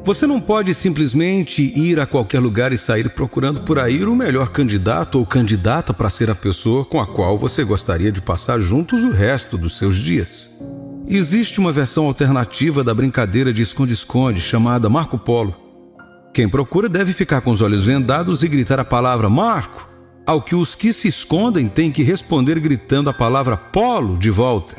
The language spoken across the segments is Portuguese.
Você não pode simplesmente ir a qualquer lugar e sair procurando por aí o melhor candidato ou candidata para ser a pessoa com a qual você gostaria de passar juntos o resto dos seus dias. Existe uma versão alternativa da brincadeira de esconde-esconde chamada Marco Polo. Quem procura deve ficar com os olhos vendados e gritar a palavra Marco, ao que os que se escondem têm que responder gritando a palavra Polo de volta.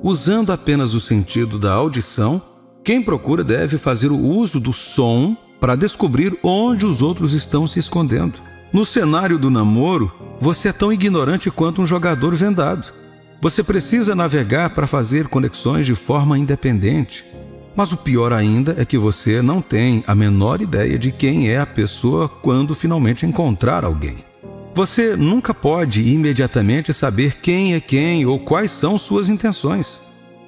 Usando apenas o sentido da audição, quem procura deve fazer o uso do som para descobrir onde os outros estão se escondendo. No cenário do namoro, você é tão ignorante quanto um jogador vendado. Você precisa navegar para fazer conexões de forma independente. Mas o pior ainda é que você não tem a menor ideia de quem é a pessoa quando finalmente encontrar alguém. Você nunca pode imediatamente saber quem é quem ou quais são suas intenções.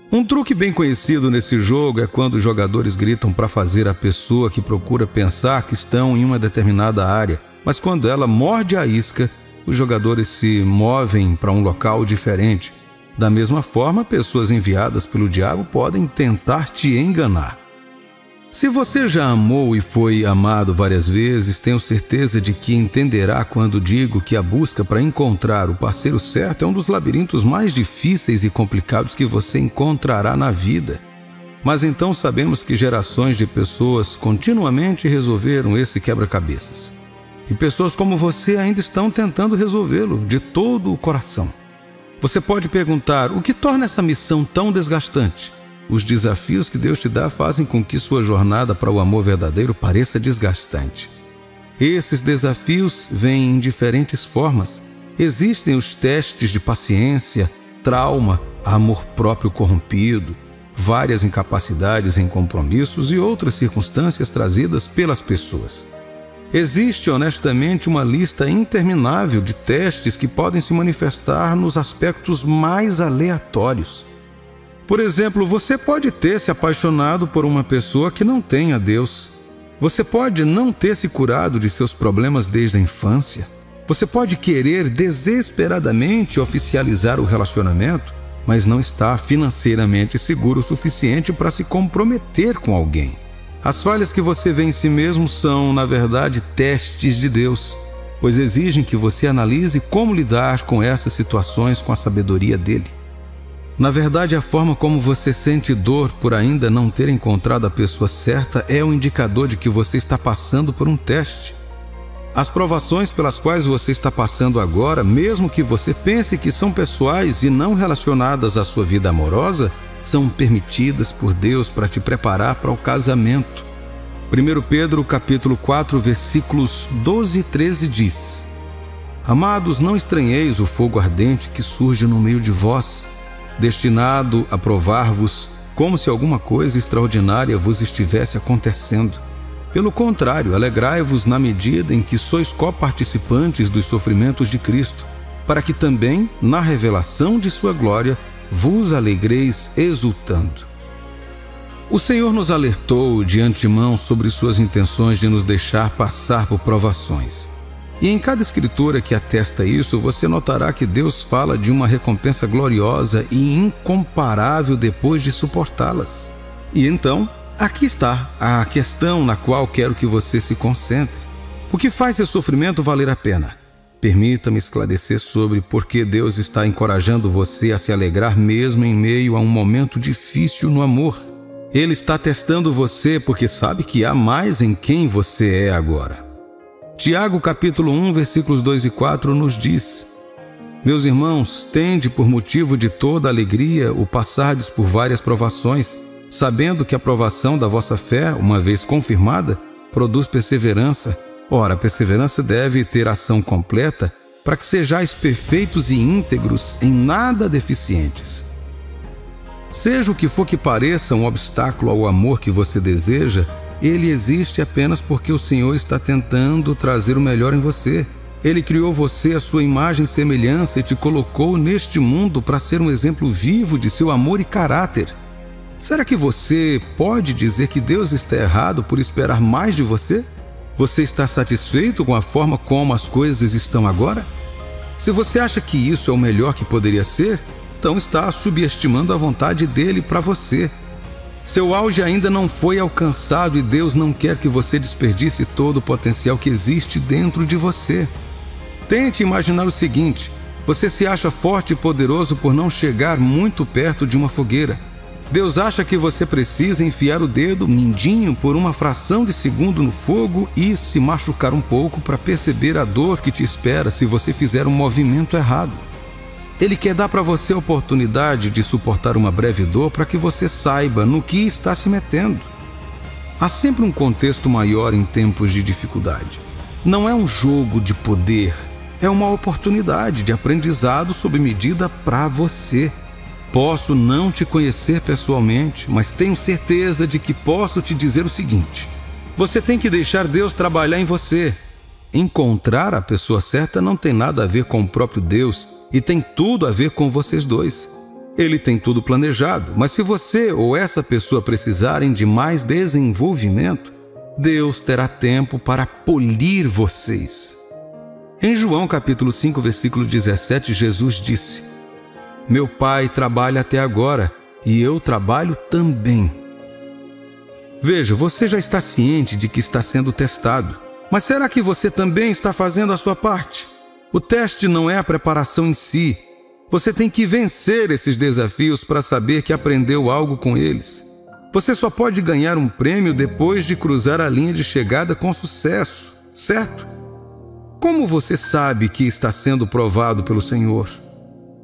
Um truque bem conhecido nesse jogo é quando os jogadores gritam para fazer a pessoa que procura pensar que estão em uma determinada área, mas quando ela morde a isca, os jogadores se movem para um local diferente. Da mesma forma, pessoas enviadas pelo diabo podem tentar te enganar. Se você já amou e foi amado várias vezes, tenho certeza de que entenderá quando digo que a busca para encontrar o parceiro certo é um dos labirintos mais difíceis e complicados que você encontrará na vida. Mas então sabemos que gerações de pessoas continuamente resolveram esse quebra-cabeças. E pessoas como você ainda estão tentando resolvê-lo de todo o coração. Você pode perguntar: o que torna essa missão tão desgastante? Os desafios que Deus te dá fazem com que sua jornada para o amor verdadeiro pareça desgastante. Esses desafios vêm em diferentes formas. Existem os testes de paciência, trauma, amor próprio corrompido, várias incapacidades em compromissos e outras circunstâncias trazidas pelas pessoas. Existe, honestamente, uma lista interminável de testes que podem se manifestar nos aspectos mais aleatórios. Por exemplo, você pode ter se apaixonado por uma pessoa que não tem a Deus. Você pode não ter se curado de seus problemas desde a infância. Você pode querer desesperadamente oficializar o relacionamento, mas não está financeiramente seguro o suficiente para se comprometer com alguém. As falhas que você vê em si mesmo são, na verdade, testes de Deus, pois exigem que você analise como lidar com essas situações com a sabedoria dele. Na verdade, a forma como você sente dor por ainda não ter encontrado a pessoa certa é um indicador de que você está passando por um teste. As provações pelas quais você está passando agora, mesmo que você pense que são pessoais e não relacionadas à sua vida amorosa, são permitidas por Deus para te preparar para o casamento. 1 Pedro capítulo 4, versículos 12 e 13 diz: Amados, não estranheis o fogo ardente que surge no meio de vós, destinado a provar-vos como se alguma coisa extraordinária vos estivesse acontecendo. Pelo contrário, alegrai-vos na medida em que sois coparticipantes dos sofrimentos de Cristo, para que também, na revelação de sua glória, vos alegreis exultando. O Senhor nos alertou de antemão sobre suas intenções de nos deixar passar por provações. E em cada escritura que atesta isso, você notará que Deus fala de uma recompensa gloriosa e incomparável depois de suportá-las. E então, aqui está a questão na qual quero que você se concentre. O que faz esse sofrimento valer a pena? Permita-me esclarecer sobre por que Deus está encorajando você a se alegrar mesmo em meio a um momento difícil no amor. Ele está testando você porque sabe que há mais em quem você é agora. Tiago capítulo 1, versículos 2 e 4 nos diz: Meus irmãos, tende por motivo de toda alegria o passardes por várias provações, sabendo que a provação da vossa fé, uma vez confirmada, produz perseverança. Ora, a perseverança deve ter ação completa, para que sejais perfeitos e íntegros, em nada deficientes. Seja o que for que pareça um obstáculo ao amor que você deseja, ele existe apenas porque o Senhor está tentando trazer o melhor em você. Ele criou você à sua imagem e semelhança e te colocou neste mundo para ser um exemplo vivo de seu amor e caráter. Será que você pode dizer que Deus está errado por esperar mais de você? Você está satisfeito com a forma como as coisas estão agora? Se você acha que isso é o melhor que poderia ser, então está subestimando a vontade dele para você. Seu auge ainda não foi alcançado e Deus não quer que você desperdice todo o potencial que existe dentro de você. Tente imaginar o seguinte: você se acha forte e poderoso por não chegar muito perto de uma fogueira. Deus acha que você precisa enfiar o dedo mindinho por uma fração de segundo no fogo e se machucar um pouco para perceber a dor que te espera se você fizer um movimento errado. Ele quer dar para você a oportunidade de suportar uma breve dor para que você saiba no que está se metendo. Há sempre um contexto maior em tempos de dificuldade. Não é um jogo de poder, é uma oportunidade de aprendizado sob medida para você. Posso não te conhecer pessoalmente, mas tenho certeza de que posso te dizer o seguinte: você tem que deixar Deus trabalhar em você. Encontrar a pessoa certa não tem nada a ver com o próprio Deus e tem tudo a ver com vocês dois. Ele tem tudo planejado, mas se você ou essa pessoa precisarem de mais desenvolvimento, Deus terá tempo para polir vocês. Em João capítulo 5, versículo 17, Jesus disse: meu Pai trabalha até agora e eu trabalho também. Veja, você já está ciente de que está sendo testado. Mas será que você também está fazendo a sua parte? O teste não é a preparação em si. Você tem que vencer esses desafios para saber que aprendeu algo com eles. Você só pode ganhar um prêmio depois de cruzar a linha de chegada com sucesso, certo? Como você sabe que está sendo provado pelo Senhor?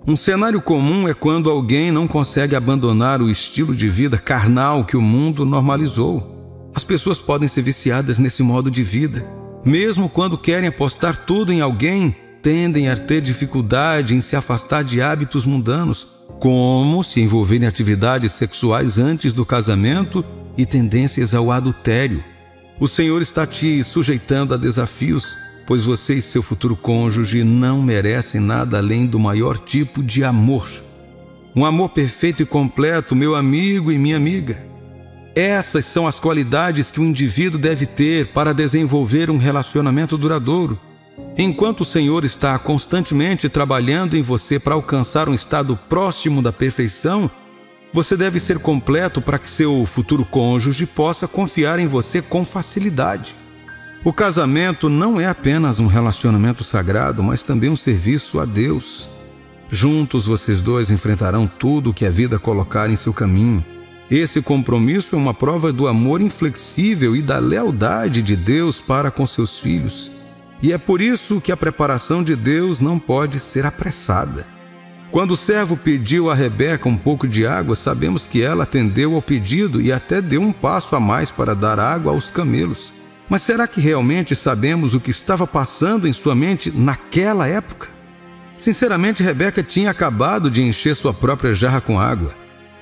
Um cenário comum é quando alguém não consegue abandonar o estilo de vida carnal que o mundo normalizou. As pessoas podem ser viciadas nesse modo de vida. Mesmo quando querem apostar tudo em alguém, tendem a ter dificuldade em se afastar de hábitos mundanos, como se envolver em atividades sexuais antes do casamento e tendências ao adultério. O Senhor está te sujeitando a desafios, pois você e seu futuro cônjuge não merecem nada além do maior tipo de amor. Um amor perfeito e completo, meu amigo e minha amiga. Essas são as qualidades que um indivíduo deve ter para desenvolver um relacionamento duradouro. Enquanto o Senhor está constantemente trabalhando em você para alcançar um estado próximo da perfeição, você deve ser completo para que seu futuro cônjuge possa confiar em você com facilidade. O casamento não é apenas um relacionamento sagrado, mas também um serviço a Deus. Juntos, vocês dois enfrentarão tudo o que a vida colocar em seu caminho. Esse compromisso é uma prova do amor inflexível e da lealdade de Deus para com seus filhos. E é por isso que a preparação de Deus não pode ser apressada. Quando o servo pediu a Rebeca um pouco de água, sabemos que ela atendeu ao pedido e até deu um passo a mais para dar água aos camelos. Mas será que realmente sabemos o que estava passando em sua mente naquela época? Sinceramente, Rebeca tinha acabado de encher sua própria jarra com água.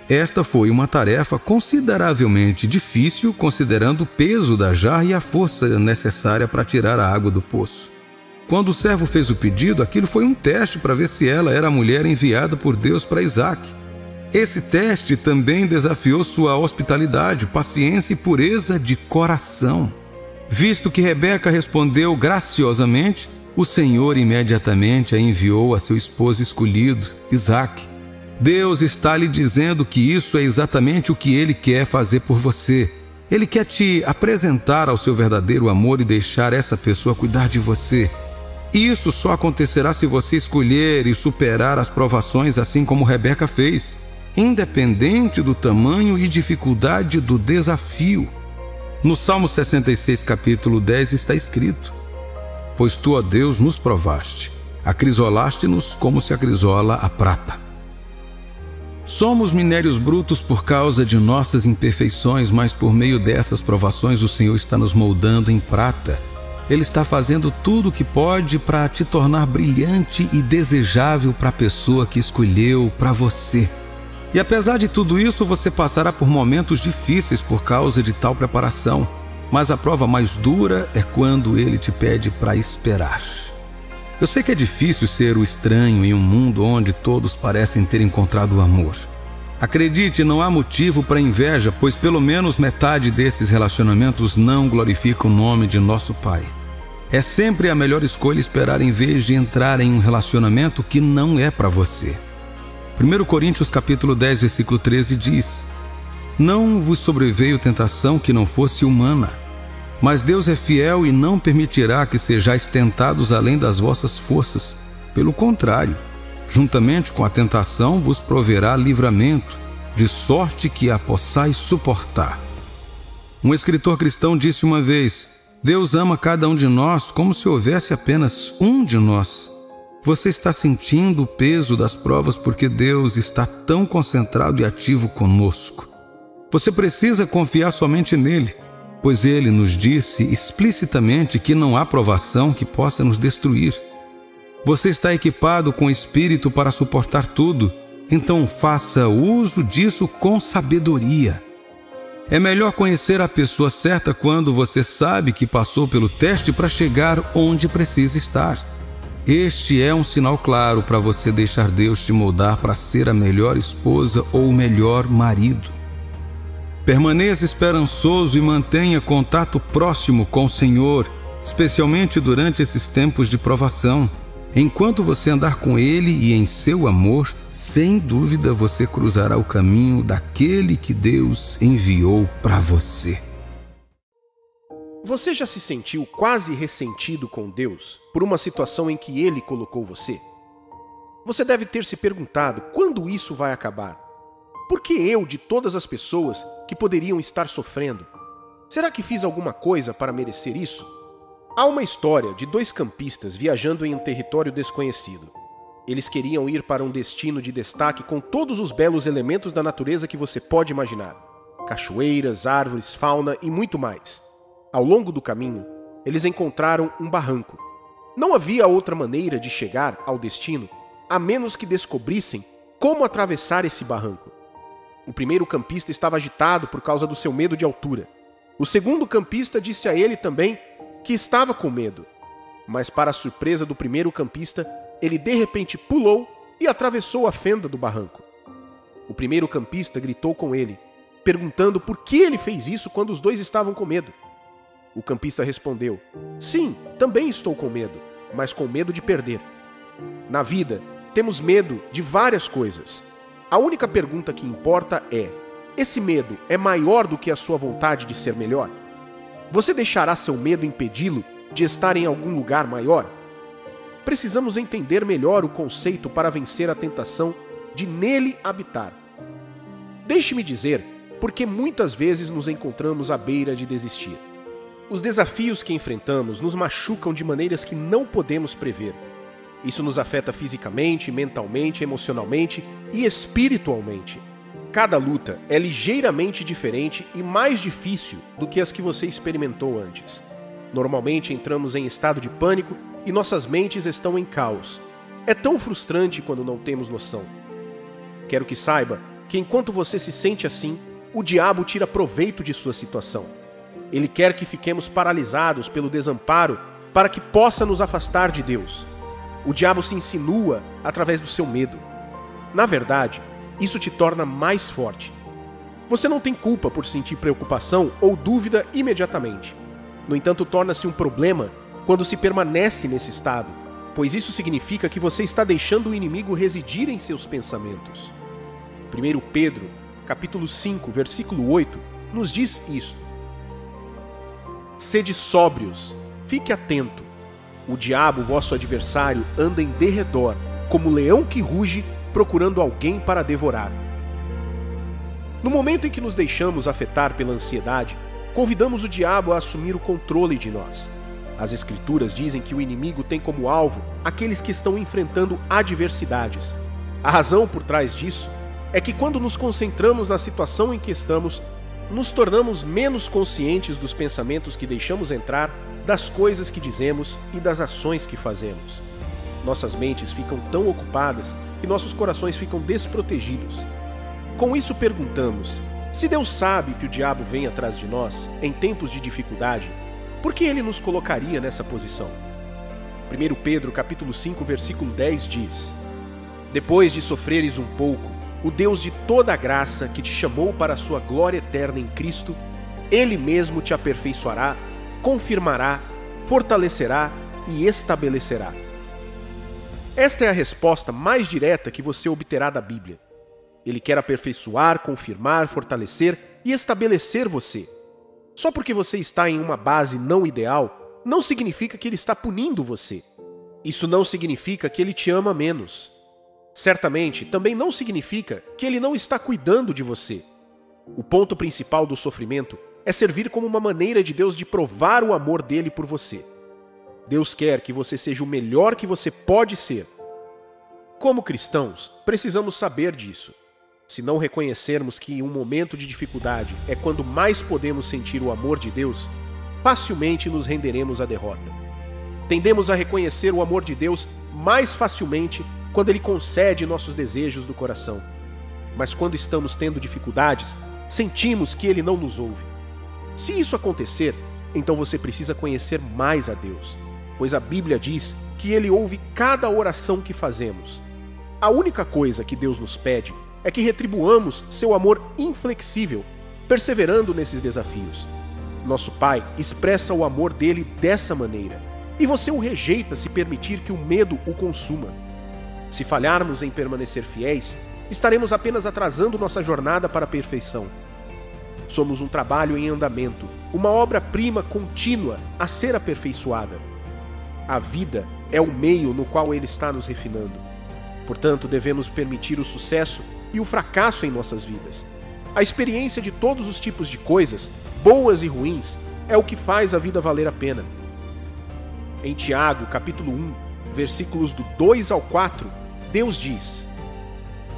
Esta foi uma tarefa consideravelmente difícil, considerando o peso da jarra e a força necessária para tirar a água do poço. Quando o servo fez o pedido, aquilo foi um teste para ver se ela era a mulher enviada por Deus para Isaac. Esse teste também desafiou sua hospitalidade, paciência e pureza de coração. Visto que Rebeca respondeu graciosamente, o Senhor imediatamente a enviou a seu esposo escolhido, Isaac. Deus está lhe dizendo que isso é exatamente o que Ele quer fazer por você. Ele quer te apresentar ao seu verdadeiro amor e deixar essa pessoa cuidar de você. Isso só acontecerá se você escolher e superar as provações assim como Rebeca fez, independente do tamanho e dificuldade do desafio. No Salmo 66, capítulo 10, está escrito: pois tu, ó Deus, nos provaste, acrisolaste-nos como se acrisola a prata. Somos minérios brutos por causa de nossas imperfeições, mas por meio dessas provações o Senhor está nos moldando em prata. Ele está fazendo tudo o que pode para te tornar brilhante e desejável para a pessoa que escolheu para você. E apesar de tudo isso, você passará por momentos difíceis por causa de tal preparação. Mas a prova mais dura é quando Ele te pede para esperar. Eu sei que é difícil ser o estranho em um mundo onde todos parecem ter encontrado o amor. Acredite, não há motivo para inveja, pois pelo menos metade desses relacionamentos não glorificam o nome de nosso Pai. É sempre a melhor escolha esperar em vez de entrar em um relacionamento que não é para você. 1 Coríntios capítulo 10, versículo 13 diz: Não vos sobreveio tentação que não fosse humana, mas Deus é fiel e não permitirá que sejais tentados além das vossas forças. Pelo contrário, juntamente com a tentação vos proverá livramento, de sorte que a possais suportar. Um escritor cristão disse uma vez: Deus ama cada um de nós como se houvesse apenas um de nós. Você está sentindo o peso das provas porque Deus está tão concentrado e ativo conosco. Você precisa confiar somente nele, pois ele nos disse explicitamente que não há provação que possa nos destruir. Você está equipado com o Espírito para suportar tudo, então faça uso disso com sabedoria. É melhor conhecer a pessoa certa quando você sabe que passou pelo teste para chegar onde precisa estar. Este é um sinal claro para você deixar Deus te moldar para ser a melhor esposa ou o melhor marido. Permaneça esperançoso e mantenha contato próximo com o Senhor, especialmente durante esses tempos de provação. Enquanto você andar com Ele e em seu amor, sem dúvida você cruzará o caminho daquele que Deus enviou para você. Você já se sentiu quase ressentido com Deus por uma situação em que Ele colocou você? Você deve ter se perguntado quando isso vai acabar. Por que eu, de todas as pessoas que poderiam estar sofrendo? Será que fiz alguma coisa para merecer isso? Há uma história de dois campistas viajando em um território desconhecido. Eles queriam ir para um destino de destaque com todos os belos elementos da natureza que você pode imaginar. Cachoeiras, árvores, fauna e muito mais. Ao longo do caminho, eles encontraram um barranco. Não havia outra maneira de chegar ao destino, a menos que descobrissem como atravessar esse barranco. O primeiro campista estava agitado por causa do seu medo de altura. O segundo campista disse a ele também que estava com medo. Mas, para a surpresa do primeiro campista, ele de repente pulou e atravessou a fenda do barranco. O primeiro campista gritou com ele, perguntando por que ele fez isso quando os dois estavam com medo. O campista respondeu: sim, também estou com medo, mas com medo de perder. Na vida, temos medo de várias coisas. A única pergunta que importa é: esse medo é maior do que a sua vontade de ser melhor? Você deixará seu medo impedi-lo de estar em algum lugar maior? Precisamos entender melhor o conceito para vencer a tentação de nele habitar. Deixe-me dizer porque muitas vezes nos encontramos à beira de desistir. Os desafios que enfrentamos nos machucam de maneiras que não podemos prever. Isso nos afeta fisicamente, mentalmente, emocionalmente e espiritualmente. Cada luta é ligeiramente diferente e mais difícil do que as que você experimentou antes. Normalmente entramos em estado de pânico e nossas mentes estão em caos. É tão frustrante quando não temos noção. Quero que saiba que enquanto você se sente assim, o diabo tira proveito de sua situação. Ele quer que fiquemos paralisados pelo desamparo para que possa nos afastar de Deus. O diabo se insinua através do seu medo. Na verdade, isso te torna mais forte. Você não tem culpa por sentir preocupação ou dúvida imediatamente. No entanto, torna-se um problema quando se permanece nesse estado, pois isso significa que você está deixando o inimigo residir em seus pensamentos. 1 Pedro, capítulo 5, versículo 8, nos diz isto: sede sóbrios, fique atento. O diabo, vosso adversário, anda em derredor, como leão que ruge, procurando alguém para devorar. No momento em que nos deixamos afetar pela ansiedade, convidamos o diabo a assumir o controle de nós. As Escrituras dizem que o inimigo tem como alvo aqueles que estão enfrentando adversidades. A razão por trás disso é que quando nos concentramos na situação em que estamos, nos tornamos menos conscientes dos pensamentos que deixamos entrar, das coisas que dizemos e das ações que fazemos. Nossas mentes ficam tão ocupadas que nossos corações ficam desprotegidos. Com isso perguntamos: se Deus sabe que o diabo vem atrás de nós em tempos de dificuldade, por que ele nos colocaria nessa posição? 1 Pedro capítulo 5, versículo 10 diz: depois de sofreres um pouco, o Deus de toda a graça que te chamou para a sua glória eterna em Cristo, Ele mesmo te aperfeiçoará, confirmará, fortalecerá e estabelecerá. Esta é a resposta mais direta que você obterá da Bíblia. Ele quer aperfeiçoar, confirmar, fortalecer e estabelecer você. Só porque você está em uma base não ideal, não significa que Ele está punindo você. Isso não significa que Ele te ama menos. Certamente, também não significa que Ele não está cuidando de você. O ponto principal do sofrimento é servir como uma maneira de Deus de provar o amor dele por você. Deus quer que você seja o melhor que você pode ser. Como cristãos, precisamos saber disso. Se não reconhecermos que em um momento de dificuldade é quando mais podemos sentir o amor de Deus, facilmente nos renderemos à derrota. Tendemos a reconhecer o amor de Deus mais facilmente quando Ele concede nossos desejos do coração. Mas quando estamos tendo dificuldades, sentimos que Ele não nos ouve. Se isso acontecer, então você precisa conhecer mais a Deus, pois a Bíblia diz que Ele ouve cada oração que fazemos. A única coisa que Deus nos pede é que retribuamos seu amor inflexível, perseverando nesses desafios. Nosso Pai expressa o amor dele dessa maneira, e você o rejeita se permitir que o medo o consuma. Se falharmos em permanecer fiéis, estaremos apenas atrasando nossa jornada para a perfeição. Somos um trabalho em andamento, uma obra-prima contínua a ser aperfeiçoada. A vida é o meio no qual Ele está nos refinando. Portanto, devemos permitir o sucesso e o fracasso em nossas vidas. A experiência de todos os tipos de coisas, boas e ruins, é o que faz a vida valer a pena. Em Tiago, capítulo 1, versículos do 2 ao 4, Deus diz: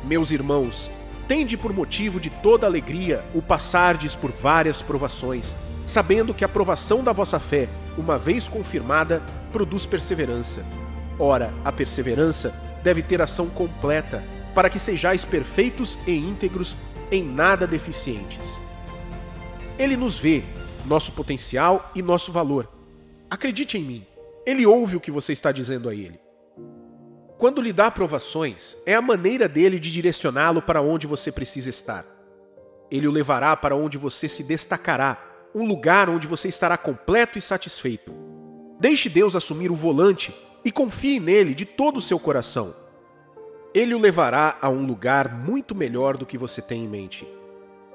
Meus irmãos, tende por motivo de toda alegria o passardes por várias provações, sabendo que a provação da vossa fé, uma vez confirmada, produz perseverança. Ora, a perseverança deve ter ação completa, para que sejais perfeitos e íntegros, em nada deficientes. Ele nos vê, nosso potencial e nosso valor. Acredite em mim, Ele ouve o que você está dizendo a Ele. Quando lhe dá provações, é a maneira dele de direcioná-lo para onde você precisa estar. Ele o levará para onde você se destacará, um lugar onde você estará completo e satisfeito. Deixe Deus assumir o volante e confie nele de todo o seu coração. Ele o levará a um lugar muito melhor do que você tem em mente.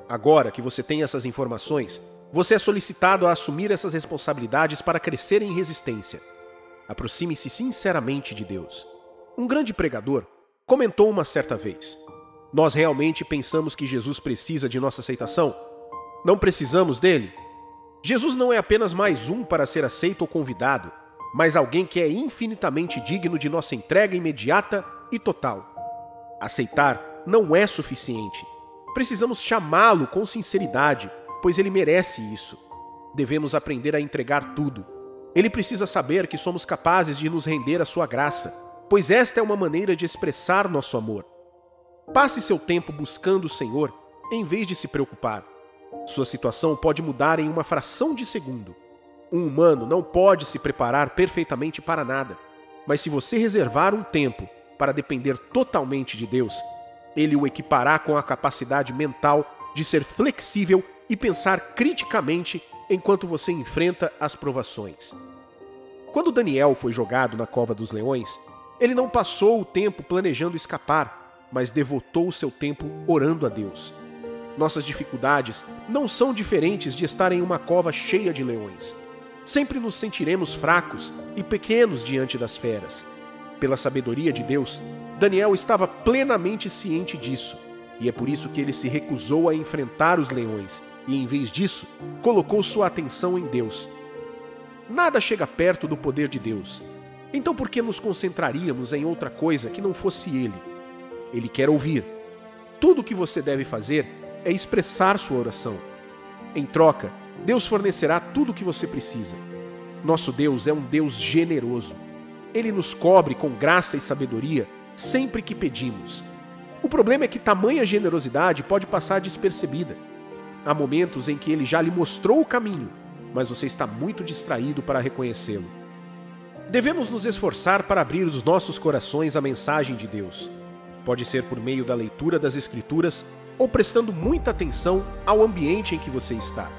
Agora que você tem essas informações, você é solicitado a assumir essas responsabilidades para crescer em resistência. Aproxime-se sinceramente de Deus. Um grande pregador comentou uma certa vez: nós realmente pensamos que Jesus precisa de nossa aceitação? Não precisamos dele? Jesus não é apenas mais um para ser aceito ou convidado, mas alguém que é infinitamente digno de nossa entrega imediata e total. Aceitar não é suficiente. Precisamos chamá-lo com sinceridade, pois ele merece isso. Devemos aprender a entregar tudo. Ele precisa saber que somos capazes de nos render à sua graça, pois esta é uma maneira de expressar nosso amor. Passe seu tempo buscando o Senhor, em vez de se preocupar. Sua situação pode mudar em uma fração de segundo. Um humano não pode se preparar perfeitamente para nada, mas se você reservar um tempo para depender totalmente de Deus, Ele o equipará com a capacidade mental de ser flexível e pensar criticamente enquanto você enfrenta as provações. Quando Daniel foi jogado na cova dos leões, ele não passou o tempo planejando escapar, mas devotou o seu tempo orando a Deus. Nossas dificuldades não são diferentes de estar em uma cova cheia de leões. Sempre nos sentiremos fracos e pequenos diante das feras. Pela sabedoria de Deus, Daniel estava plenamente ciente disso, e é por isso que ele se recusou a enfrentar os leões e, em vez disso, colocou sua atenção em Deus. Nada chega perto do poder de Deus. Então por que nos concentraríamos em outra coisa que não fosse Ele? Ele quer ouvir. Tudo o que você deve fazer é expressar sua oração. Em troca, Deus fornecerá tudo o que você precisa. Nosso Deus é um Deus generoso. Ele nos cobre com graça e sabedoria sempre que pedimos. O problema é que tamanha generosidade pode passar despercebida. Há momentos em que Ele já lhe mostrou o caminho, mas você está muito distraído para reconhecê-lo. Devemos nos esforçar para abrir os nossos corações à mensagem de Deus. Pode ser por meio da leitura das Escrituras ou prestando muita atenção ao ambiente em que você está.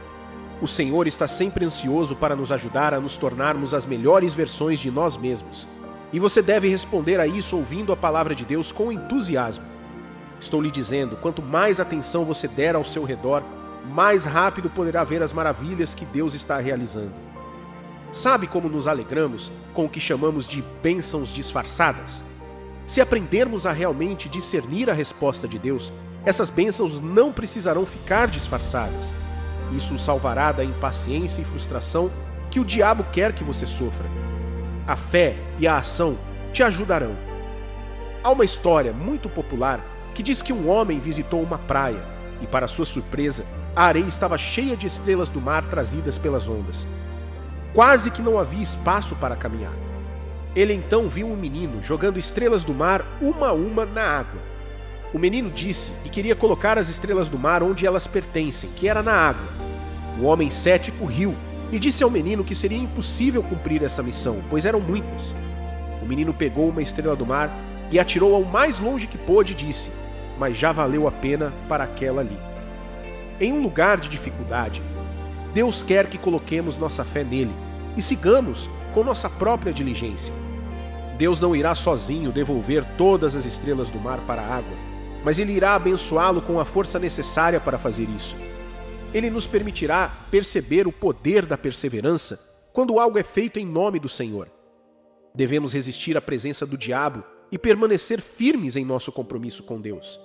O Senhor está sempre ansioso para nos ajudar a nos tornarmos as melhores versões de nós mesmos. E você deve responder a isso ouvindo a palavra de Deus com entusiasmo. Estou lhe dizendo, quanto mais atenção você der ao seu redor, mais rápido poderá ver as maravilhas que Deus está realizando. Sabe como nos alegramos com o que chamamos de bênçãos disfarçadas? Se aprendermos a realmente discernir a resposta de Deus, essas bênçãos não precisarão ficar disfarçadas. Isso o salvará da impaciência e frustração que o diabo quer que você sofra. A fé e a ação te ajudarão. Há uma história muito popular que diz que um homem visitou uma praia e, para sua surpresa, a areia estava cheia de estrelas do mar trazidas pelas ondas. Quase que não havia espaço para caminhar. Ele então viu um menino jogando estrelas do mar uma a uma na água. O menino disse que queria colocar as estrelas do mar onde elas pertencem, que era na água. O homem cético riu e disse ao menino que seria impossível cumprir essa missão, pois eram muitas. O menino pegou uma estrela do mar e atirou ao mais longe que pôde e disse: "Mas já valeu a pena para aquela ali." Em um lugar de dificuldade, Deus quer que coloquemos nossa fé nele e sigamos com nossa própria diligência. Deus não irá sozinho devolver todas as estrelas do mar para a água, mas Ele irá abençoá-lo com a força necessária para fazer isso. Ele nos permitirá perceber o poder da perseverança quando algo é feito em nome do Senhor. Devemos resistir à presença do diabo e permanecer firmes em nosso compromisso com Deus.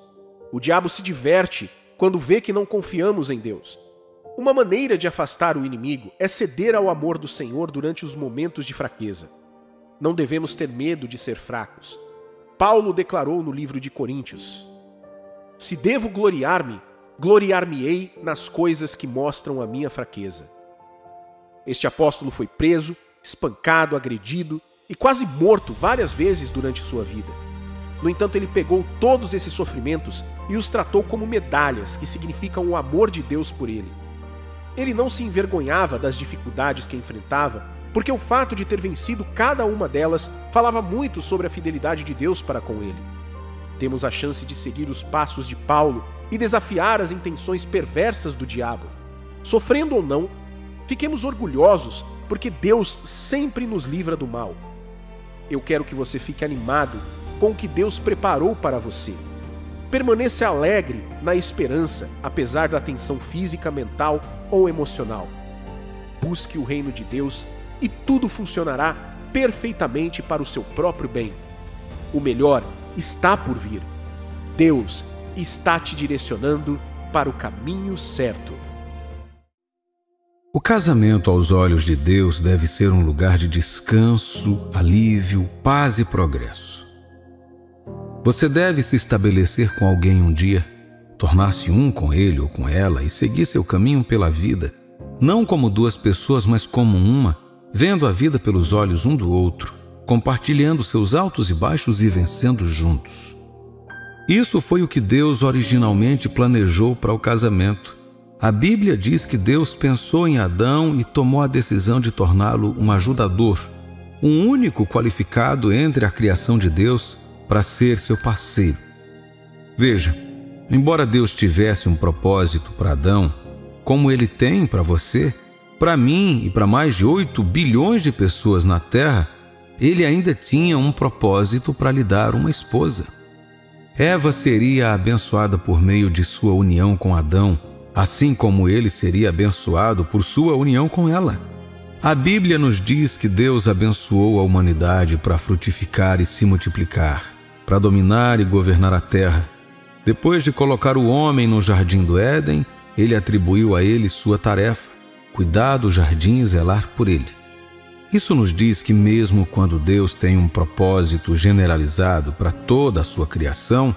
O diabo se diverte quando vê que não confiamos em Deus. Uma maneira de afastar o inimigo é ceder ao amor do Senhor durante os momentos de fraqueza. Não devemos ter medo de ser fracos. Paulo declarou no livro de Coríntios: "Se devo gloriar-me, gloriar-me-ei nas coisas que mostram a minha fraqueza." Este apóstolo foi preso, espancado, agredido e quase morto várias vezes durante sua vida. No entanto, ele pegou todos esses sofrimentos e os tratou como medalhas que significam o amor de Deus por ele. Ele não se envergonhava das dificuldades que enfrentava, porque o fato de ter vencido cada uma delas falava muito sobre a fidelidade de Deus para com ele. Temos a chance de seguir os passos de Paulo e desafiar as intenções perversas do diabo. Sofrendo ou não, fiquemos orgulhosos, porque Deus sempre nos livra do mal. Eu quero que você fique animado com o que Deus preparou para você. Permaneça alegre na esperança, apesar da tensão física, mental ou emocional. Busque o reino de Deus e tudo funcionará perfeitamente para o seu próprio bem. O melhor está por vir. Deus está te direcionando para o caminho certo. O casamento aos olhos de Deus deve ser um lugar de descanso, alívio, paz e progresso. Você deve se estabelecer com alguém um dia, tornar-se um com ele ou com ela e seguir seu caminho pela vida, não como duas pessoas, mas como uma, vendo a vida pelos olhos um do outro, compartilhando seus altos e baixos e vencendo juntos. Isso foi o que Deus originalmente planejou para o casamento. A Bíblia diz que Deus pensou em Adão e tomou a decisão de torná-lo um ajudador, um único qualificado entre a criação de Deus para ser seu parceiro. Veja, embora Deus tivesse um propósito para Adão, como ele tem para você, para mim e para mais de 8 bilhões de pessoas na Terra, ele ainda tinha um propósito para lhe dar uma esposa. Eva seria abençoada por meio de sua união com Adão, assim como ele seria abençoado por sua união com ela. A Bíblia nos diz que Deus abençoou a humanidade para frutificar e se multiplicar, para dominar e governar a terra. Depois de colocar o homem no jardim do Éden, ele atribuiu a ele sua tarefa: cuidar do jardim e zelar por ele. Isso nos diz que mesmo quando Deus tem um propósito generalizado para toda a sua criação,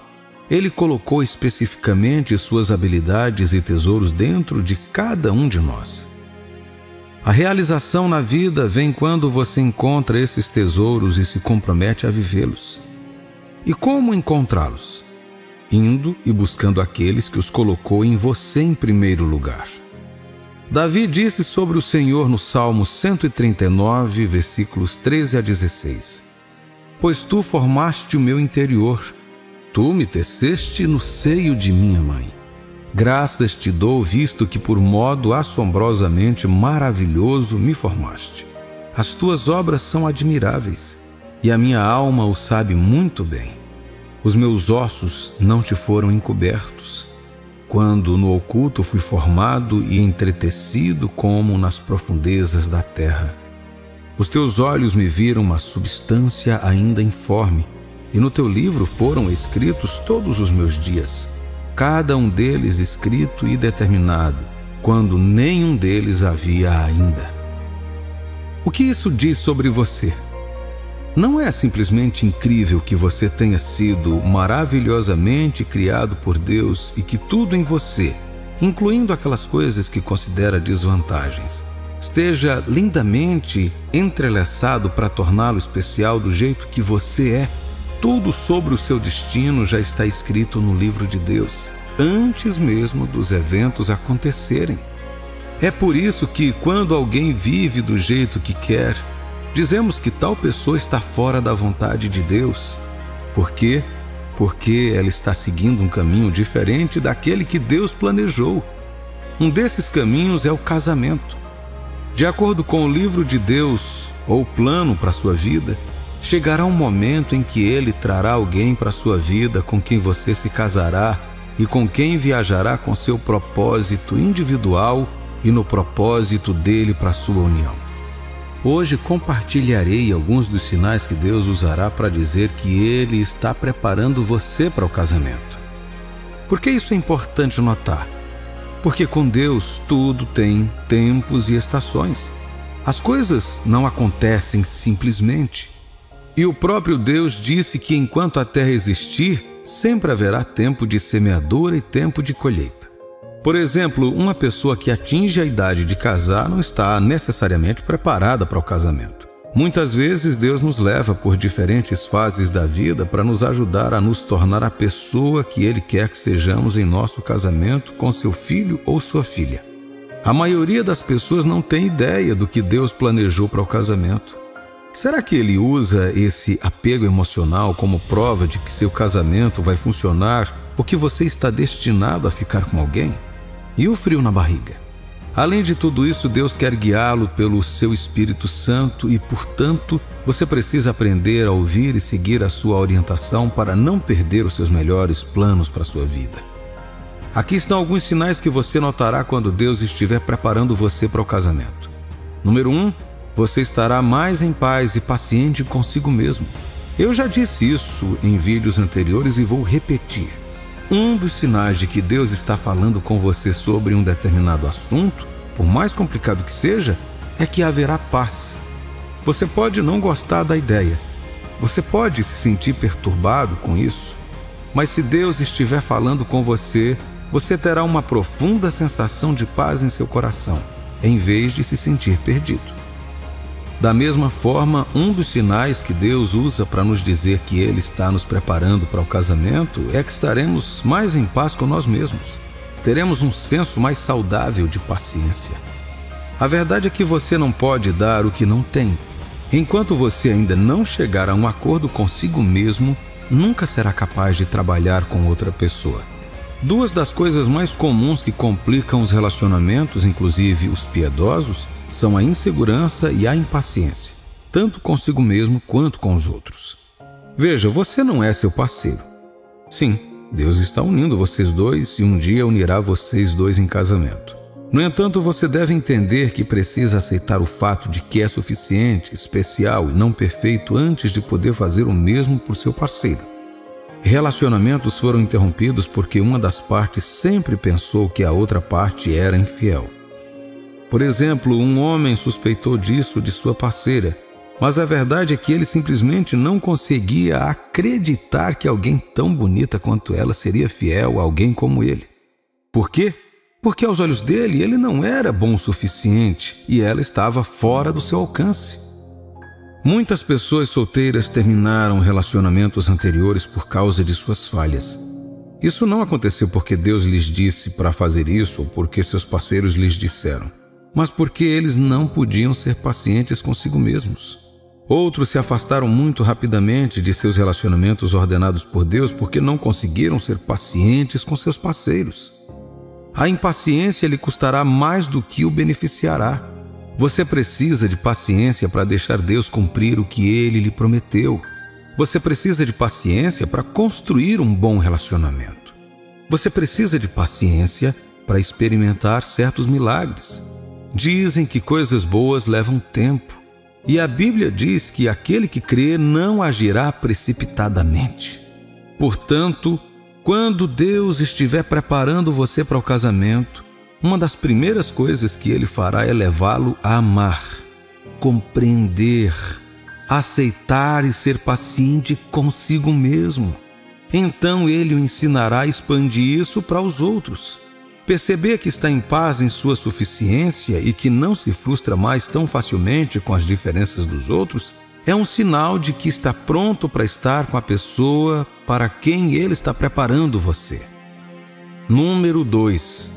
Ele colocou especificamente suas habilidades e tesouros dentro de cada um de nós. A realização na vida vem quando você encontra esses tesouros e se compromete a vivê-los. E como encontrá-los? Indo e buscando aqueles que os colocou em você em primeiro lugar. Davi disse sobre o Senhor no Salmo 139, versículos 13 a 16: Pois tu formaste o meu interior, tu me teceste no seio de minha mãe. Graças te dou, visto que por modo assombrosamente maravilhoso me formaste. As tuas obras são admiráveis, e a minha alma o sabe muito bem. os meus ossos não te foram encobertos, quando no oculto fui formado e entretecido como nas profundezas da terra. Os teus olhos me viram uma substância ainda informe, e no teu livro foram escritos todos os meus dias, cada um deles escrito e determinado, quando nenhum deles havia ainda. O que isso diz sobre você? Não é simplesmente incrível que você tenha sido maravilhosamente criado por Deus e que tudo em você, incluindo aquelas coisas que considera desvantagens, esteja lindamente entrelaçado para torná-lo especial do jeito que você é? Tudo sobre o seu destino já está escrito no livro de Deus, antes mesmo dos eventos acontecerem. É por isso que, quando alguém vive do jeito que quer, dizemos que tal pessoa está fora da vontade de Deus. Por quê? Porque ela está seguindo um caminho diferente daquele que Deus planejou. Um desses caminhos é o casamento. De acordo com o livro de Deus, ou plano para a sua vida, chegará um momento em que Ele trará alguém para a sua vida com quem você se casará e com quem viajará com seu propósito individual e no propósito dele para a sua união. Hoje compartilharei alguns dos sinais que Deus usará para dizer que Ele está preparando você para o casamento. Por que isso é importante notar? Porque com Deus tudo tem tempos e estações. As coisas não acontecem simplesmente. E o próprio Deus disse que enquanto a terra existir, sempre haverá tempo de semeadura e tempo de colheita. Por exemplo, uma pessoa que atinge a idade de casar não está necessariamente preparada para o casamento. Muitas vezes Deus nos leva por diferentes fases da vida para nos ajudar a nos tornar a pessoa que Ele quer que sejamos em nosso casamento com seu filho ou sua filha. A maioria das pessoas não tem ideia do que Deus planejou para o casamento. Será que Ele usa esse apego emocional como prova de que seu casamento vai funcionar ou que você está destinado a ficar com alguém? E o frio na barriga? Além de tudo isso, Deus quer guiá-lo pelo seu Espírito Santo e, portanto, você precisa aprender a ouvir e seguir a sua orientação para não perder os seus melhores planos para a sua vida. Aqui estão alguns sinais que você notará quando Deus estiver preparando você para o casamento. Número 1, você estará mais em paz e paciente consigo mesmo. Eu já disse isso em vídeos anteriores e vou repetir. Um dos sinais de que Deus está falando com você sobre um determinado assunto, por mais complicado que seja, é que haverá paz. Você pode não gostar da ideia. Você pode se sentir perturbado com isso. Mas se Deus estiver falando com você, você terá uma profunda sensação de paz em seu coração, em vez de se sentir perdido. Da mesma forma, um dos sinais que Deus usa para nos dizer que Ele está nos preparando para o casamento é que estaremos mais em paz com nós mesmos. Teremos um senso mais saudável de paciência. A verdade é que você não pode dar o que não tem. Enquanto você ainda não chegar a um acordo consigo mesmo, nunca será capaz de trabalhar com outra pessoa. Duas das coisas mais comuns que complicam os relacionamentos, inclusive os piedosos, são a insegurança e a impaciência, tanto consigo mesmo quanto com os outros. Veja, você não é seu parceiro. Sim, Deus está unindo vocês dois e um dia unirá vocês dois em casamento. No entanto, você deve entender que precisa aceitar o fato de que é suficiente, especial e não perfeito antes de poder fazer o mesmo por seu parceiro. Relacionamentos foram interrompidos porque uma das partes sempre pensou que a outra parte era infiel. Por exemplo, um homem suspeitou disso de sua parceira, mas a verdade é que ele simplesmente não conseguia acreditar que alguém tão bonita quanto ela seria fiel a alguém como ele. Por quê? Porque aos olhos dele, ele não era bom o suficiente e ela estava fora do seu alcance. Muitas pessoas solteiras terminaram relacionamentos anteriores por causa de suas falhas. Isso não aconteceu porque Deus lhes disse para fazer isso ou porque seus parceiros lhes disseram, mas porque eles não podiam ser pacientes consigo mesmos. Outros se afastaram muito rapidamente de seus relacionamentos ordenados por Deus porque não conseguiram ser pacientes com seus parceiros. A impaciência lhe custará mais do que o beneficiará. Você precisa de paciência para deixar Deus cumprir o que Ele lhe prometeu. Você precisa de paciência para construir um bom relacionamento. Você precisa de paciência para experimentar certos milagres. Dizem que coisas boas levam tempo. E a Bíblia diz que aquele que crê não agirá precipitadamente. Portanto, quando Deus estiver preparando você para o casamento, uma das primeiras coisas que Ele fará é levá-lo a amar, compreender, aceitar e ser paciente consigo mesmo. Então Ele o ensinará a expandir isso para os outros. Perceber que está em paz em sua suficiência e que não se frustra mais tão facilmente com as diferenças dos outros é um sinal de que está pronto para estar com a pessoa para quem Ele está preparando você. Número 2.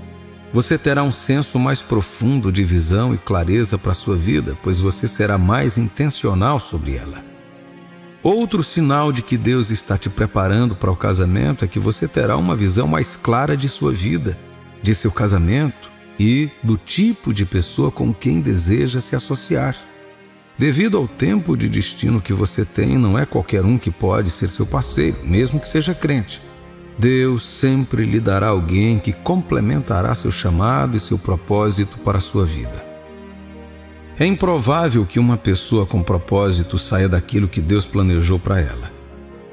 Você terá um senso mais profundo de visão e clareza para a sua vida, pois você será mais intencional sobre ela. Outro sinal de que Deus está te preparando para o casamento é que você terá uma visão mais clara de sua vida, de seu casamento e do tipo de pessoa com quem deseja se associar. Devido ao tempo de destino que você tem, não é qualquer um que pode ser seu parceiro, mesmo que seja crente. Deus sempre lhe dará alguém que complementará seu chamado e seu propósito para a sua vida. É improvável que uma pessoa com propósito saia daquilo que Deus planejou para ela.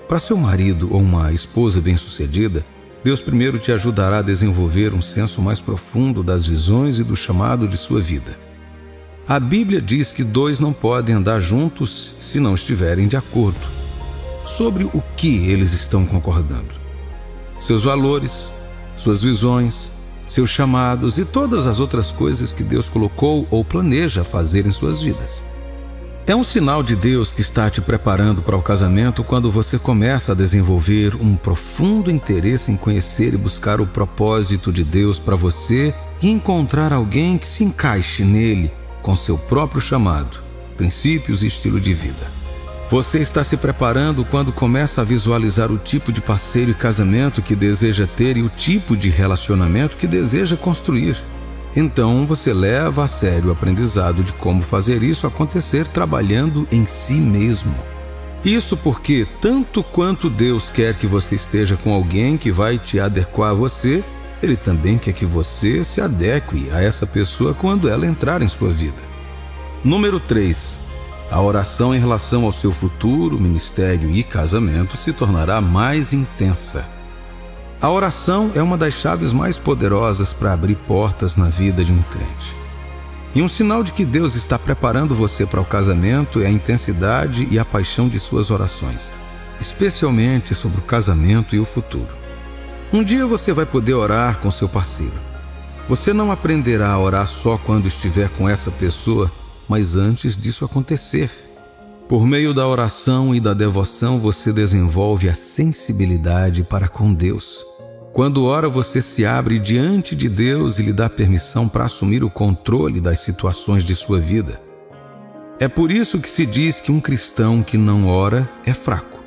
Para seu marido ou uma esposa bem-sucedida, Deus primeiro te ajudará a desenvolver um senso mais profundo das visões e do chamado de sua vida. A Bíblia diz que 2 não podem andar juntos se não estiverem de acordo. Sobre o que eles estão concordando? Seus valores, suas visões, seus chamados e todas as outras coisas que Deus colocou ou planeja fazer em suas vidas. É um sinal de Deus que está te preparando para o casamento quando você começa a desenvolver um profundo interesse em conhecer e buscar o propósito de Deus para você e encontrar alguém que se encaixe nele com seu próprio chamado, princípios e estilo de vida. Você está se preparando quando começa a visualizar o tipo de parceiro e casamento que deseja ter e o tipo de relacionamento que deseja construir. Então você leva a sério o aprendizado de como fazer isso acontecer trabalhando em si mesmo. Isso porque, tanto quanto Deus quer que você esteja com alguém que vai te adequar a você, Ele também quer que você se adeque a essa pessoa quando ela entrar em sua vida. Número 3. A oração em relação ao seu futuro, ministério e casamento se tornará mais intensa. A oração é uma das chaves mais poderosas para abrir portas na vida de um crente. E um sinal de que Deus está preparando você para o casamento é a intensidade e a paixão de suas orações, especialmente sobre o casamento e o futuro. Um dia você vai poder orar com seu parceiro. Você não aprenderá a orar só quando estiver com essa pessoa, mas antes disso acontecer. Por meio da oração e da devoção, você desenvolve a sensibilidade para com Deus. Quando ora, você se abre diante de Deus e lhe dá permissão para assumir o controle das situações de sua vida. É por isso que se diz que um cristão que não ora é fraco.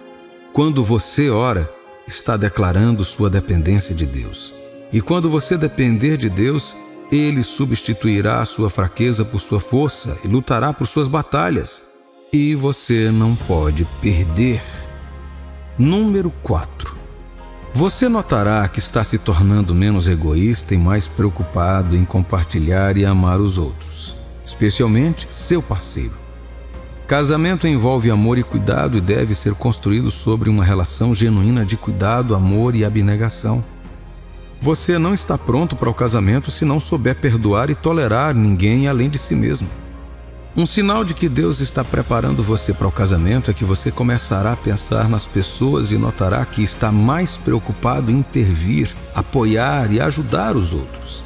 Quando você ora, está declarando sua dependência de Deus. E quando você depender de Deus, Ele substituirá a sua fraqueza por sua força e lutará por suas batalhas. E você não pode perder. Número 4. Você notará que está se tornando menos egoísta e mais preocupado em compartilhar e amar os outros, especialmente seu parceiro. Casamento envolve amor e cuidado e deve ser construído sobre uma relação genuína de cuidado, amor e abnegação. Você não está pronto para o casamento se não souber perdoar e tolerar ninguém além de si mesmo. Um sinal de que Deus está preparando você para o casamento é que você começará a pensar nas pessoas e notará que está mais preocupado em intervir, apoiar e ajudar os outros.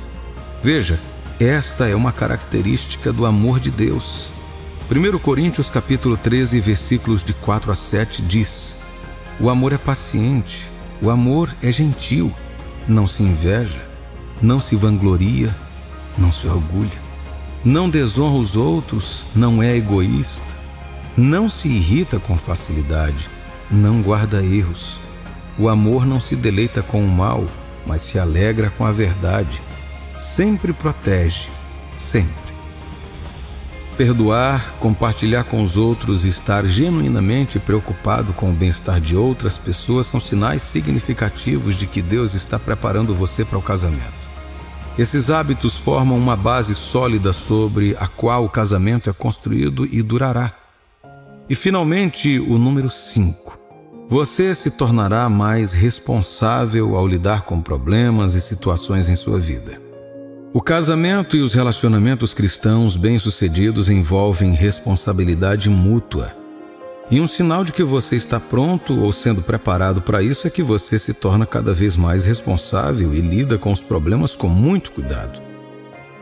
Veja, esta é uma característica do amor de Deus. 1 Coríntios capítulo 13, versículos de 4 a 7 diz: o amor é paciente, o amor é gentil, não se inveja, não se vangloria, não se orgulha. Não desonra os outros, não é egoísta, não se irrita com facilidade, não guarda erros. O amor não se deleita com o mal, mas se alegra com a verdade. Sempre protege, sempre. Perdoar, compartilhar com os outros e estar genuinamente preocupado com o bem-estar de outras pessoas são sinais significativos de que Deus está preparando você para o casamento. Esses hábitos formam uma base sólida sobre a qual o casamento é construído e durará. E finalmente, o número 5. Você se tornará mais responsável ao lidar com problemas e situações em sua vida. O casamento e os relacionamentos cristãos bem-sucedidos envolvem responsabilidade mútua. E um sinal de que você está pronto ou sendo preparado para isso é que você se torna cada vez mais responsável e lida com os problemas com muito cuidado.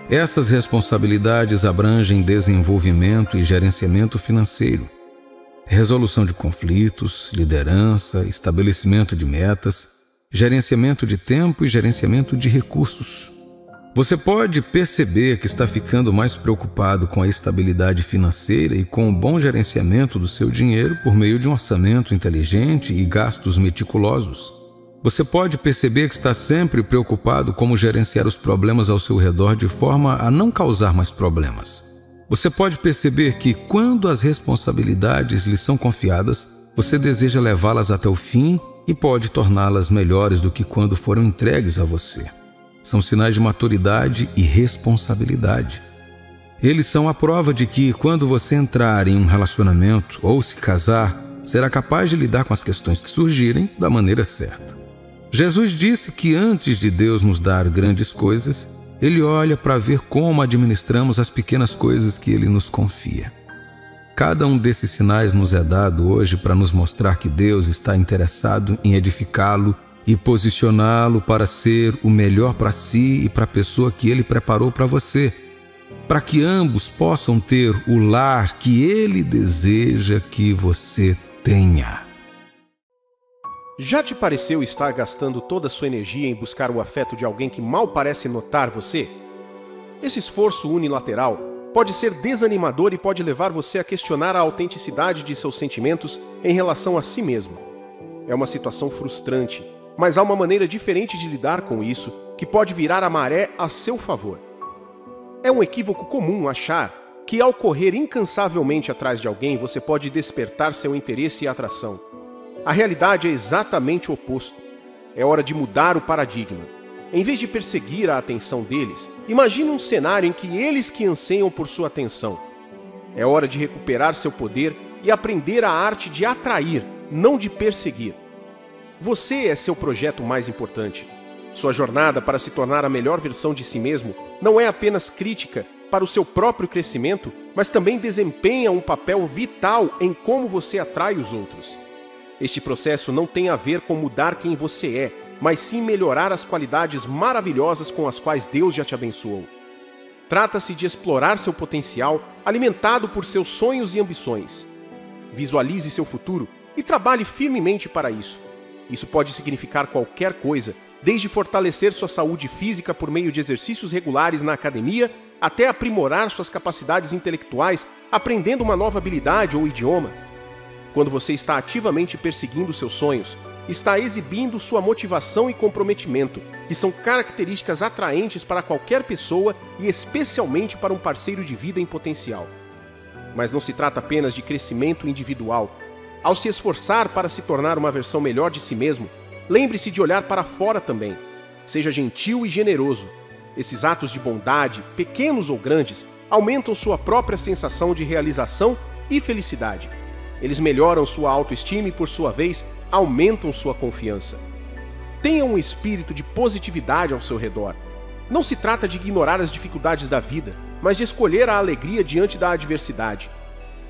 Essas responsabilidades abrangem desenvolvimento e gerenciamento financeiro, resolução de conflitos, liderança, estabelecimento de metas, gerenciamento de tempo e gerenciamento de recursos. Você pode perceber que está ficando mais preocupado com a estabilidade financeira e com o bom gerenciamento do seu dinheiro por meio de um orçamento inteligente e gastos meticulosos. Você pode perceber que está sempre preocupado como gerenciar os problemas ao seu redor de forma a não causar mais problemas. Você pode perceber que, quando as responsabilidades lhe são confiadas, você deseja levá-las até o fim e pode torná-las melhores do que quando foram entregues a você. São sinais de maturidade e responsabilidade. Eles são a prova de que, quando você entrar em um relacionamento ou se casar, será capaz de lidar com as questões que surgirem da maneira certa. Jesus disse que antes de Deus nos dar grandes coisas, Ele olha para ver como administramos as pequenas coisas que Ele nos confia. Cada um desses sinais nos é dado hoje para nos mostrar que Deus está interessado em edificá-lo e posicioná-lo para ser o melhor para si e para a pessoa que Ele preparou para você, para que ambos possam ter o lar que Ele deseja que você tenha. Já te pareceu estar gastando toda a sua energia em buscar o afeto de alguém que mal parece notar você? Esse esforço unilateral pode ser desanimador e pode levar você a questionar a autenticidade de seus sentimentos em relação a si mesmo. É uma situação frustrante, mas há uma maneira diferente de lidar com isso que pode virar a maré a seu favor. É um equívoco comum achar que ao correr incansavelmente atrás de alguém você pode despertar seu interesse e atração. A realidade é exatamente o oposto. É hora de mudar o paradigma. Em vez de perseguir a atenção deles, imagine um cenário em que eles que anseiam por sua atenção. É hora de recuperar seu poder e aprender a arte de atrair, não de perseguir. Você é seu projeto mais importante. Sua jornada para se tornar a melhor versão de si mesmo não é apenas crítica para o seu próprio crescimento, mas também desempenha um papel vital em como você atrai os outros. Este processo não tem a ver com mudar quem você é, mas sim melhorar as qualidades maravilhosas com as quais Deus já te abençoou. Trata-se de explorar seu potencial, alimentado por seus sonhos e ambições. Visualize seu futuro e trabalhe firmemente para isso. Isso pode significar qualquer coisa, desde fortalecer sua saúde física por meio de exercícios regulares na academia, até aprimorar suas capacidades intelectuais, aprendendo uma nova habilidade ou idioma. Quando você está ativamente perseguindo seus sonhos, está exibindo sua motivação e comprometimento, que são características atraentes para qualquer pessoa e especialmente para um parceiro de vida em potencial. Mas não se trata apenas de crescimento individual. Ao se esforçar para se tornar uma versão melhor de si mesmo, lembre-se de olhar para fora também. Seja gentil e generoso. Esses atos de bondade, pequenos ou grandes, aumentam sua própria sensação de realização e felicidade. Eles melhoram sua autoestima e, por sua vez, aumentam sua confiança. Tenha um espírito de positividade ao seu redor. Não se trata de ignorar as dificuldades da vida, mas de escolher a alegria diante da adversidade.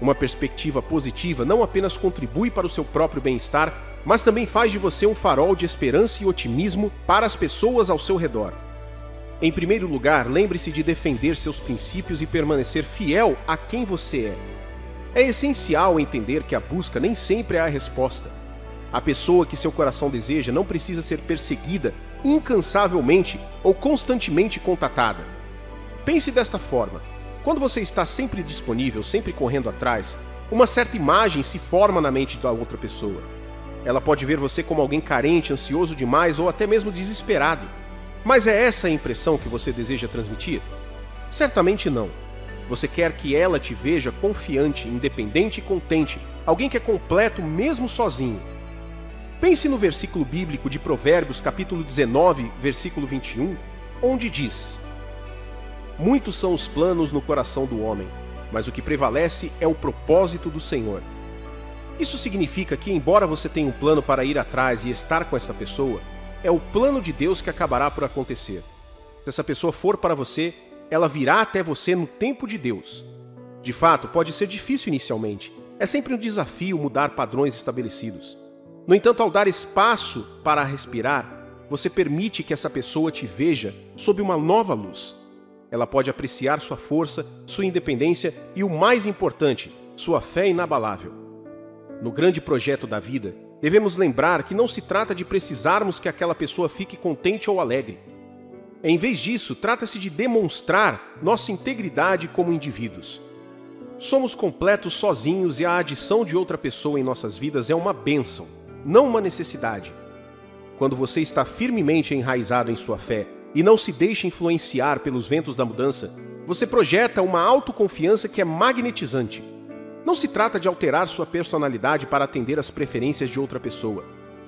Uma perspectiva positiva não apenas contribui para o seu próprio bem-estar, mas também faz de você um farol de esperança e otimismo para as pessoas ao seu redor. Em primeiro lugar, lembre-se de defender seus princípios e permanecer fiel a quem você é. É essencial entender que a busca nem sempre é a resposta. A pessoa que seu coração deseja não precisa ser perseguida incansavelmente ou constantemente contatada. Pense desta forma. Quando você está sempre disponível, sempre correndo atrás, uma certa imagem se forma na mente da outra pessoa. Ela pode ver você como alguém carente, ansioso demais ou até mesmo desesperado. Mas é essa a impressão que você deseja transmitir? Certamente não. Você quer que ela te veja confiante, independente e contente, alguém que é completo mesmo sozinho. Pense no versículo bíblico de Provérbios, capítulo 19, versículo 21, onde diz: Muitos são os planos no coração do homem, mas o que prevalece é o propósito do Senhor. Isso significa que, embora você tenha um plano para ir atrás e estar com essa pessoa, é o plano de Deus que acabará por acontecer. Se essa pessoa for para você, ela virá até você no tempo de Deus. De fato, pode ser difícil inicialmente. É sempre um desafio mudar padrões estabelecidos. No entanto, ao dar espaço para respirar, você permite que essa pessoa te veja sob uma nova luz. Ela pode apreciar sua força, sua independência e, o mais importante, sua fé inabalável. No grande projeto da vida, devemos lembrar que não se trata de precisarmos que aquela pessoa fique contente ou alegre. Em vez disso, trata-se de demonstrar nossa integridade como indivíduos. Somos completos sozinhos e a adição de outra pessoa em nossas vidas é uma bênção, não uma necessidade. Quando você está firmemente enraizado em sua fé e não se deixa influenciar pelos ventos da mudança, você projeta uma autoconfiança que é magnetizante. Não se trata de alterar sua personalidade para atender às preferências de outra pessoa.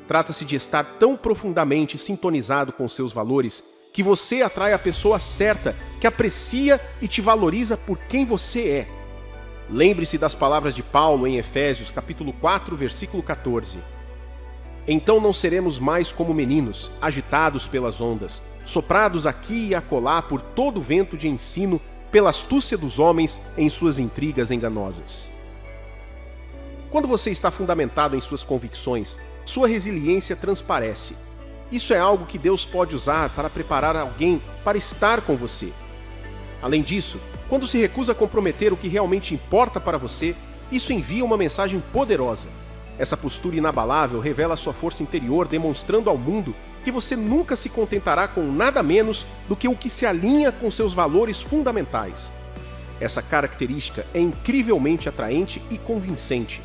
Trata-se de estar tão profundamente sintonizado com seus valores que você atrai a pessoa certa, que aprecia e te valoriza por quem você é. Lembre-se das palavras de Paulo em Efésios, capítulo 4, versículo 14. Então não seremos mais como meninos, agitados pelas ondas, soprados aqui e acolá por todo vento de ensino, pela astúcia dos homens em suas intrigas enganosas. Quando você está fundamentado em suas convicções, sua resiliência transparece. Isso é algo que Deus pode usar para preparar alguém para estar com você. Além disso, quando se recusa a comprometer o que realmente importa para você, isso envia uma mensagem poderosa. Essa postura inabalável revela sua força interior, demonstrando ao mundo que você nunca se contentará com nada menos do que o que se alinha com seus valores fundamentais. Essa característica é incrivelmente atraente e convincente.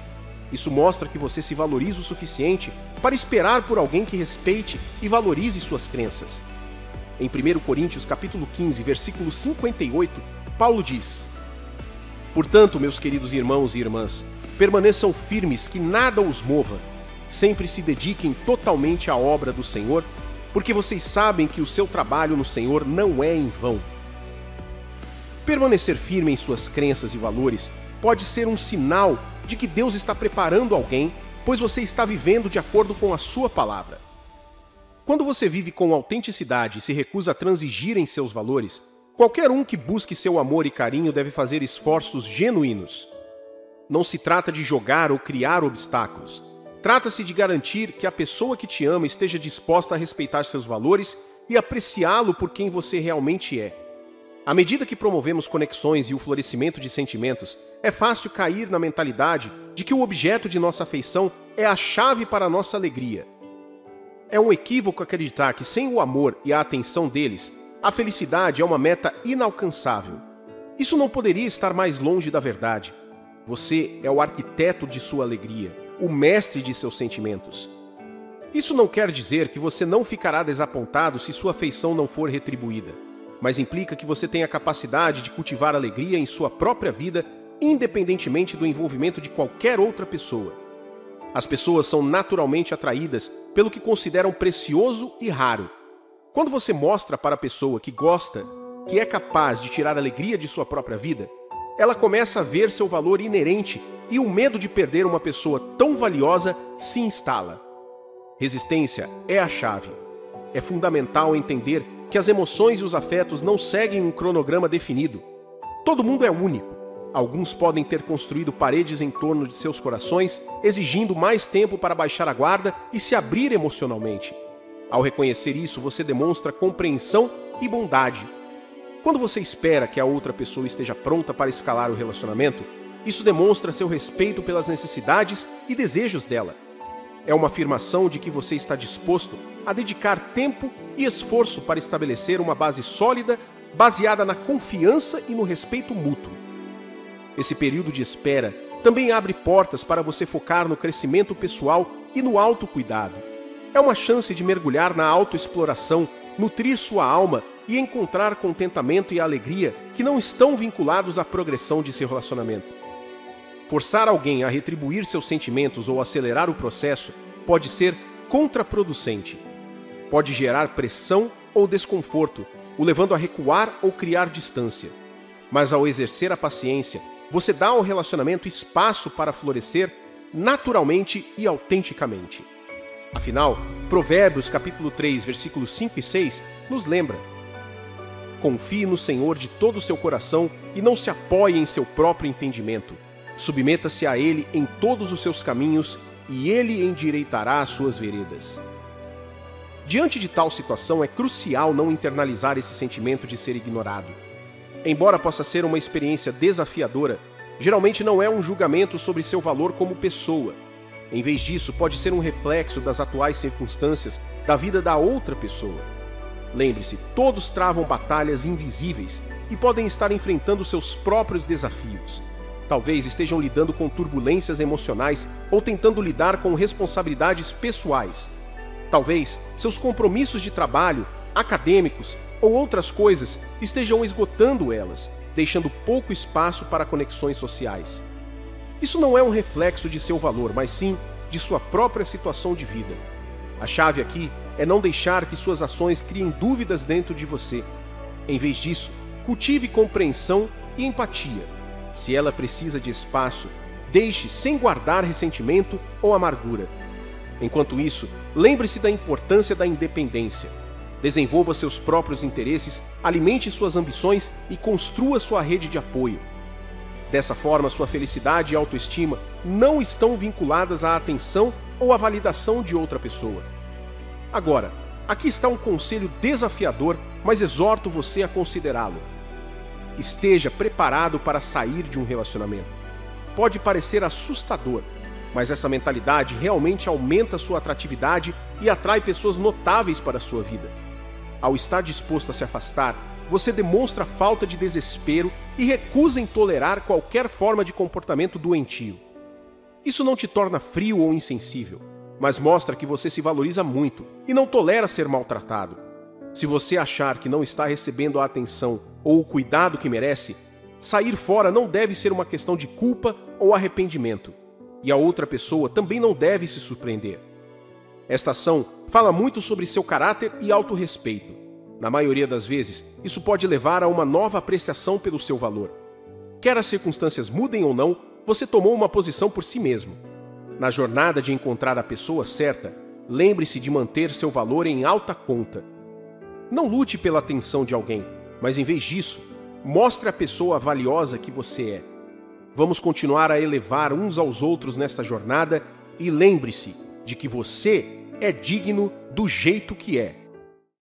Isso mostra que você se valoriza o suficiente para esperar por alguém que respeite e valorize suas crenças. Em 1 Coríntios capítulo 15, versículo 58, Paulo diz: Portanto, meus queridos irmãos e irmãs, permaneçam firmes, que nada os mova. Sempre se dediquem totalmente à obra do Senhor, porque vocês sabem que o seu trabalho no Senhor não é em vão. Permanecer firme em suas crenças e valores pode ser um sinal de que Deus está preparando alguém, pois você está vivendo de acordo com a sua palavra. Quando você vive com autenticidade e se recusa a transigir em seus valores, qualquer um que busque seu amor e carinho deve fazer esforços genuínos. Não se trata de jogar ou criar obstáculos. Trata-se de garantir que a pessoa que te ama esteja disposta a respeitar seus valores e apreciá-lo por quem você realmente é. À medida que promovemos conexões e o florescimento de sentimentos, é fácil cair na mentalidade de que o objeto de nossa afeição é a chave para a nossa alegria. É um equívoco acreditar que sem o amor e a atenção deles, a felicidade é uma meta inalcançável. Isso não poderia estar mais longe da verdade. Você é o arquiteto de sua alegria, o mestre de seus sentimentos. Isso não quer dizer que você não ficará desapontado se sua afeição não for retribuída, mas implica que você tem a capacidade de cultivar alegria em sua própria vida, independentemente do envolvimento de qualquer outra pessoa. As pessoas são naturalmente atraídas pelo que consideram precioso e raro. Quando você mostra para a pessoa que gosta, que é capaz de tirar alegria de sua própria vida, ela começa a ver seu valor inerente e o medo de perder uma pessoa tão valiosa se instala. Resistência é a chave. É fundamental entender que as emoções e os afetos não seguem um cronograma definido. Todo mundo é único. Alguns podem ter construído paredes em torno de seus corações, exigindo mais tempo para baixar a guarda e se abrir emocionalmente. Ao reconhecer isso, você demonstra compreensão e bondade. Quando você espera que a outra pessoa esteja pronta para escalar o relacionamento, isso demonstra seu respeito pelas necessidades e desejos dela. É uma afirmação de que você está disposto a dedicar tempo e esforço para estabelecer uma base sólida, baseada na confiança e no respeito mútuo. Esse período de espera também abre portas para você focar no crescimento pessoal e no autocuidado. É uma chance de mergulhar na autoexploração, nutrir sua alma e encontrar contentamento e alegria que não estão vinculados à progressão de seu relacionamento. Forçar alguém a retribuir seus sentimentos ou acelerar o processo pode ser contraproducente. Pode gerar pressão ou desconforto, o levando a recuar ou criar distância. Mas ao exercer a paciência, você dá ao relacionamento espaço para florescer naturalmente e autenticamente. Afinal, Provérbios capítulo 3, versículos 5 e 6 nos lembra: confie no Senhor de todo o seu coração e não se apoie em seu próprio entendimento. Submeta-se a Ele em todos os seus caminhos e Ele endireitará as suas veredas. Diante de tal situação, é crucial não internalizar esse sentimento de ser ignorado. Embora possa ser uma experiência desafiadora, geralmente não é um julgamento sobre seu valor como pessoa. Em vez disso, pode ser um reflexo das atuais circunstâncias da vida da outra pessoa. Lembre-se, todos travam batalhas invisíveis e podem estar enfrentando seus próprios desafios. Talvez estejam lidando com turbulências emocionais ou tentando lidar com responsabilidades pessoais. Talvez seus compromissos de trabalho, acadêmicos ou outras coisas estejam esgotando elas, deixando pouco espaço para conexões sociais. Isso não é um reflexo de seu valor, mas sim de sua própria situação de vida. A chave aqui é não deixar que suas ações criem dúvidas dentro de você. Em vez disso, cultive compreensão e empatia. Se ela precisa de espaço, deixe sem guardar ressentimento ou amargura. Enquanto isso, lembre-se da importância da independência. Desenvolva seus próprios interesses, alimente suas ambições e construa sua rede de apoio. Dessa forma, sua felicidade e autoestima não estão vinculadas à atenção ou à validação de outra pessoa. Agora, aqui está um conselho desafiador, mas exorto você a considerá-lo. Esteja preparado para sair de um relacionamento. Pode parecer assustador, mas essa mentalidade realmente aumenta sua atratividade e atrai pessoas notáveis para a sua vida. Ao estar disposto a se afastar, você demonstra falta de desespero e recusa em tolerar qualquer forma de comportamento doentio. Isso não te torna frio ou insensível, mas mostra que você se valoriza muito e não tolera ser maltratado. Se você achar que não está recebendo a atenção ou o cuidado que merece, sair fora não deve ser uma questão de culpa ou arrependimento, e a outra pessoa também não deve se surpreender. Esta ação fala muito sobre seu caráter e autorrespeito. Na maioria das vezes, isso pode levar a uma nova apreciação pelo seu valor. Quer as circunstâncias mudem ou não, você tomou uma posição por si mesmo. Na jornada de encontrar a pessoa certa, lembre-se de manter seu valor em alta conta. Não lute pela atenção de alguém, mas em vez disso, mostre a pessoa valiosa que você é. Vamos continuar a elevar uns aos outros nesta jornada e lembre-se de que você é digno do jeito que é.